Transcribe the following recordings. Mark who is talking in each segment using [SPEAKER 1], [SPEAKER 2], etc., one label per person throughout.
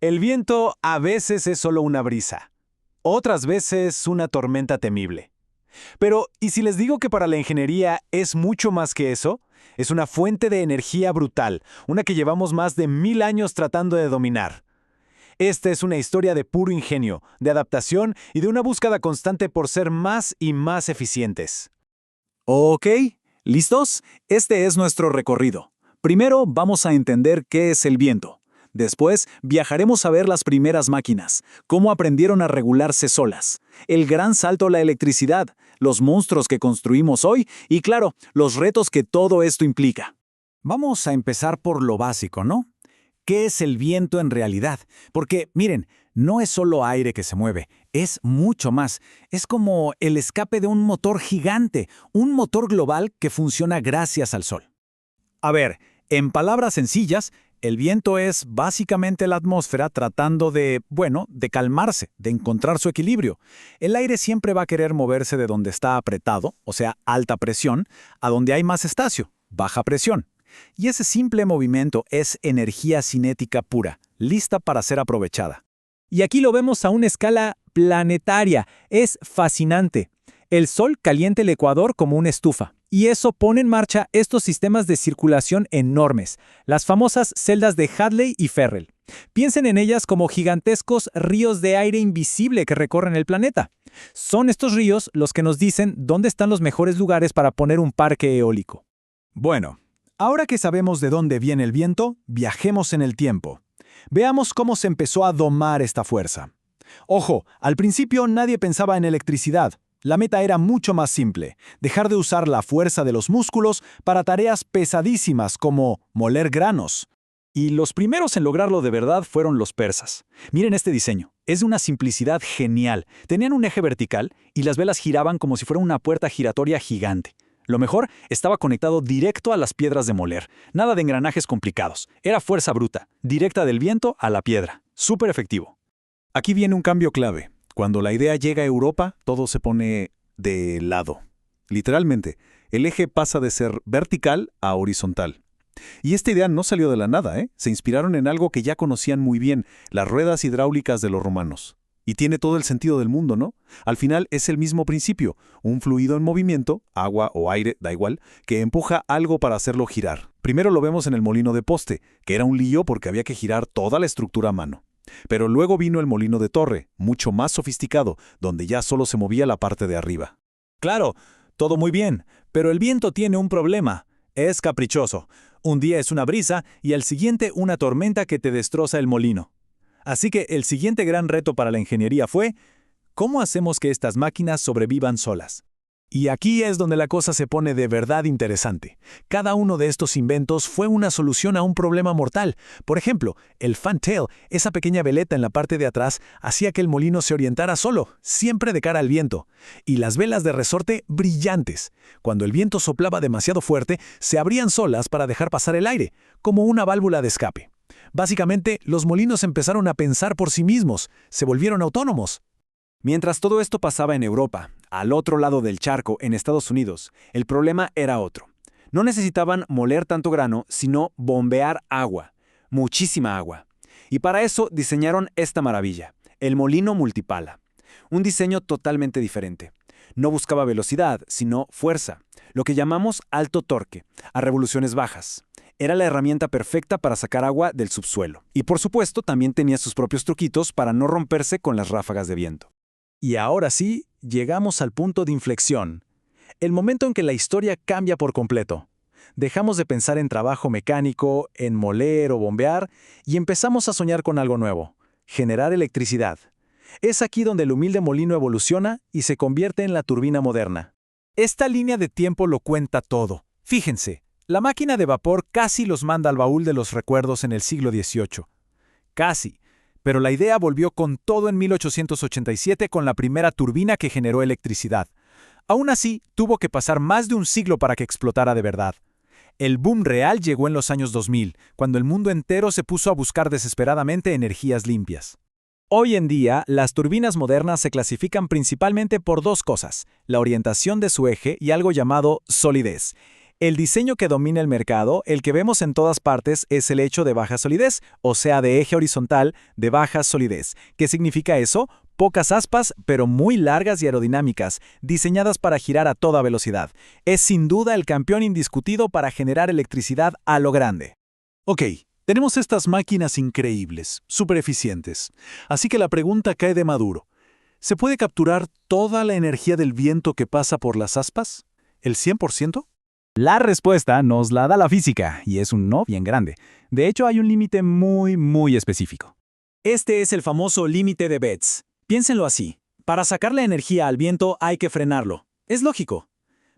[SPEAKER 1] El viento a veces es solo una brisa, otras veces una tormenta temible. Pero, ¿y si les digo que para la ingeniería es mucho más que eso? Es una fuente de energía brutal, una que llevamos más de 1000 años tratando de dominar. Esta es una historia de puro ingenio, de adaptación y de una búsqueda constante por ser más y más eficientes.
[SPEAKER 2] Ok, ¿listos? Este es nuestro recorrido. Primero vamos a entender qué es el viento. Después viajaremos a ver las primeras máquinas, cómo aprendieron a regularse solas, el gran salto a la electricidad, los monstruos que construimos hoy y, claro, los retos que todo esto implica. Vamos a empezar por lo básico, ¿no? ¿Qué es el viento en realidad? Porque, miren, no es solo aire que se mueve, es mucho más. Es como el escape de un motor gigante, un motor global que funciona gracias al sol. A ver, en palabras sencillas, el viento es básicamente la atmósfera tratando de calmarse, de encontrar su equilibrio. El aire siempre va a querer moverse de donde está apretado, o sea, alta presión, a donde hay más espacio, baja presión. Y ese simple movimiento es energía cinética pura, lista para ser aprovechada.
[SPEAKER 3] Y aquí lo vemos a una escala planetaria. Es fascinante. El Sol calienta el Ecuador como una estufa. Y eso pone en marcha estos sistemas de circulación enormes, las famosas celdas de Hadley y Ferrel. Piensen en ellas como gigantescos ríos de aire invisible que recorren el planeta. Son estos ríos los que nos dicen dónde están los mejores lugares para poner un parque eólico.
[SPEAKER 1] Bueno, ahora que sabemos de dónde viene el viento, viajemos en el tiempo. Veamos cómo se empezó a domar esta fuerza. Ojo, al principio nadie pensaba en electricidad. La meta era mucho más simple, dejar de usar la fuerza de los músculos para tareas pesadísimas como moler granos. Y los primeros en lograrlo de verdad fueron los persas. Miren este diseño, es de una simplicidad genial. Tenían un eje vertical y las velas giraban como si fuera una puerta giratoria gigante. Lo mejor, estaba conectado directo a las piedras de moler. Nada de engranajes complicados. Era fuerza bruta, directa del viento a la piedra. Súper efectivo. Aquí viene un cambio clave. Cuando la idea llega a Europa, todo se pone de lado. Literalmente, el eje pasa de ser vertical a horizontal. Y esta idea no salió de la nada, ¿eh? Se inspiraron en algo que ya conocían muy bien, las ruedas hidráulicas de los romanos. Y tiene todo el sentido del mundo, ¿no? Al final es el mismo principio, un fluido en movimiento, agua o aire, da igual, que empuja algo para hacerlo girar. Primero lo vemos en el molino de poste, que era un lío porque había que girar toda la estructura a mano. Pero luego vino el molino de torre, mucho más sofisticado, donde ya solo se movía la parte de arriba. Claro, todo muy bien, pero el viento tiene un problema. Es caprichoso. Un día es una brisa y al siguiente una tormenta que te destroza el molino. Así que el siguiente gran reto para la ingeniería fue, ¿cómo hacemos que estas máquinas sobrevivan solas? Y aquí es donde la cosa se pone de verdad interesante. Cada uno de estos inventos fue una solución a un problema mortal. Por ejemplo, el fantail, esa pequeña veleta en la parte de atrás, hacía que el molino se orientara solo, siempre de cara al viento. Y las velas de resorte brillantes. Cuando el viento soplaba demasiado fuerte, se abrían solas para dejar pasar el aire, como una válvula de escape. Básicamente, los molinos empezaron a pensar por sí mismos, se volvieron autónomos. Mientras todo esto pasaba en Europa, al otro lado del charco, en Estados Unidos, el problema era otro. No necesitaban moler tanto grano, sino bombear agua, muchísima agua. Y para eso diseñaron esta maravilla, el molino multipala. Un diseño totalmente diferente. No buscaba velocidad, sino fuerza, lo que llamamos alto torque, a revoluciones bajas. Era la herramienta perfecta para sacar agua del subsuelo. Y por supuesto, también tenía sus propios truquitos para no romperse con las ráfagas de viento. Y ahora sí, llegamos al punto de inflexión. El momento en que la historia cambia por completo. Dejamos de pensar en trabajo mecánico, en moler o bombear, y empezamos a soñar con algo nuevo: generar electricidad. Es aquí donde el humilde molino evoluciona y se convierte en la turbina moderna. Esta línea de tiempo lo cuenta todo. Fíjense, la máquina de vapor casi los manda al baúl de los recuerdos en el siglo XVIII. Casi. Pero la idea volvió con todo en 1887 con la primera turbina que generó electricidad. Aún así, tuvo que pasar más de un siglo para que explotara de verdad. El boom real llegó en los años 2000, cuando el mundo entero se puso a buscar desesperadamente energías limpias. Hoy en día, las turbinas modernas se clasifican principalmente por dos cosas: la orientación de su eje y algo llamado solidez. El diseño que domina el mercado, el que vemos en todas partes, es el hecho de baja solidez, o sea, de eje horizontal de baja solidez. ¿Qué significa eso? Pocas aspas, pero muy largas y aerodinámicas, diseñadas para girar a toda velocidad. Es sin duda el campeón indiscutido para generar electricidad a lo grande.
[SPEAKER 4] Ok, tenemos estas máquinas increíbles, súper eficientes. Así que la pregunta cae de maduro. ¿Se puede capturar toda la energía del viento que pasa por las aspas? ¿El 100%?
[SPEAKER 1] La respuesta nos la da la física, y es un no bien grande. De hecho, hay un límite muy específico. Este es el famoso límite de Betz. Piénsenlo así. Para sacarle energía al viento hay que frenarlo. Es lógico.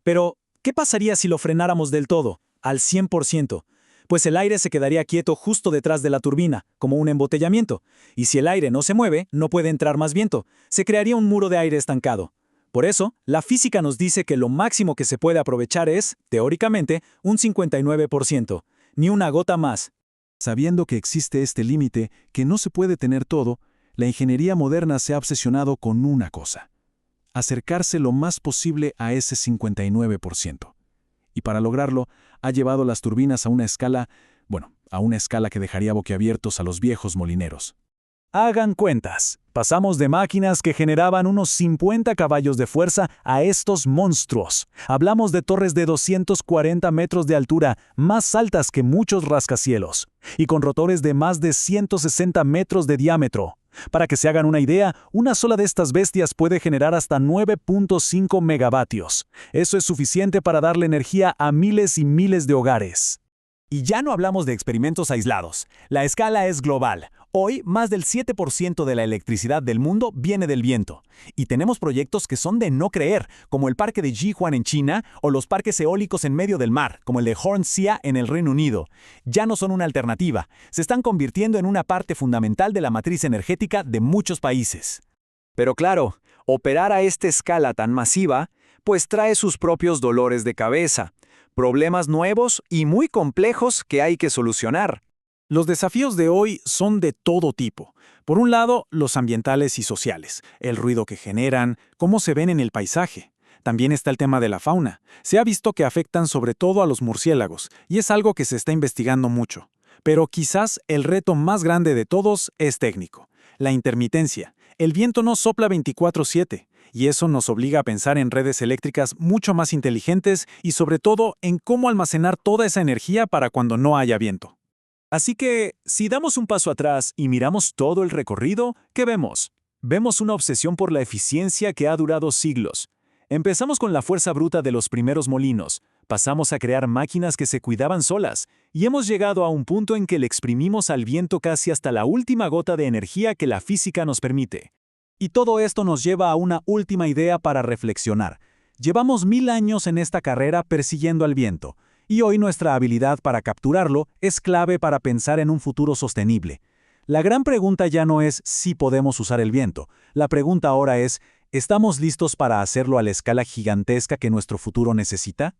[SPEAKER 1] Pero, ¿qué pasaría si lo frenáramos del todo, al 100%? Pues el aire se quedaría quieto justo detrás de la turbina, como un embotellamiento. Y si el aire no se mueve, no puede entrar más viento. Se crearía un muro de aire estancado. Por eso, la física nos dice que lo máximo que se puede aprovechar es, teóricamente, un 59%, ni una gota más.
[SPEAKER 4] Sabiendo que existe este límite, que no se puede tener todo, la ingeniería moderna se ha obsesionado con una cosa: acercarse lo más posible a ese 59%. Y para lograrlo, ha llevado las turbinas a una escala que dejaría boquiabiertos a los viejos molineros.
[SPEAKER 1] Hagan cuentas. Pasamos de máquinas que generaban unos 50 caballos de fuerza a estos monstruos. Hablamos de torres de 240 metros de altura, más altas que muchos rascacielos, y con rotores de más de 160 metros de diámetro. Para que se hagan una idea, una sola de estas bestias puede generar hasta 9.5 megavatios. Eso es suficiente para darle energía a miles y miles de hogares. Y ya no hablamos de experimentos aislados. La escala es global. Hoy, más del 7% de la electricidad del mundo viene del viento. Y tenemos proyectos que son de no creer, como el parque de Jihuan en China o los parques eólicos en medio del mar, como el de Hornsea en el Reino Unido. Ya no son una alternativa. Se están convirtiendo en una parte fundamental de la matriz energética de muchos países. Pero claro, operar a esta escala tan masiva, pues trae sus propios dolores de cabeza. Problemas nuevos y muy complejos que hay que solucionar. Los desafíos de hoy son de todo tipo. Por un lado, los ambientales y sociales, el ruido que generan, cómo se ven en el paisaje. También está el tema de la fauna. Se ha visto que afectan sobre todo a los murciélagos, y es algo que se está investigando mucho. Pero quizás el reto más grande de todos es técnico: la intermitencia. El viento no sopla 24/7. Y eso nos obliga a pensar en redes eléctricas mucho más inteligentes y sobre todo en cómo almacenar toda esa energía para cuando no haya viento. Así que, si damos un paso atrás y miramos todo el recorrido, ¿qué vemos? Vemos una obsesión por la eficiencia que ha durado siglos. Empezamos con la fuerza bruta de los primeros molinos, pasamos a crear máquinas que se cuidaban solas, y hemos llegado a un punto en que le exprimimos al viento casi hasta la última gota de energía que la física nos permite. Y todo esto nos lleva a una última idea para reflexionar. Llevamos 1000 años en esta carrera persiguiendo al viento, y hoy nuestra habilidad para capturarlo es clave para pensar en un futuro sostenible. La gran pregunta ya no es si podemos usar el viento. La pregunta ahora es, ¿estamos listos para hacerlo a la escala gigantesca que nuestro futuro necesita?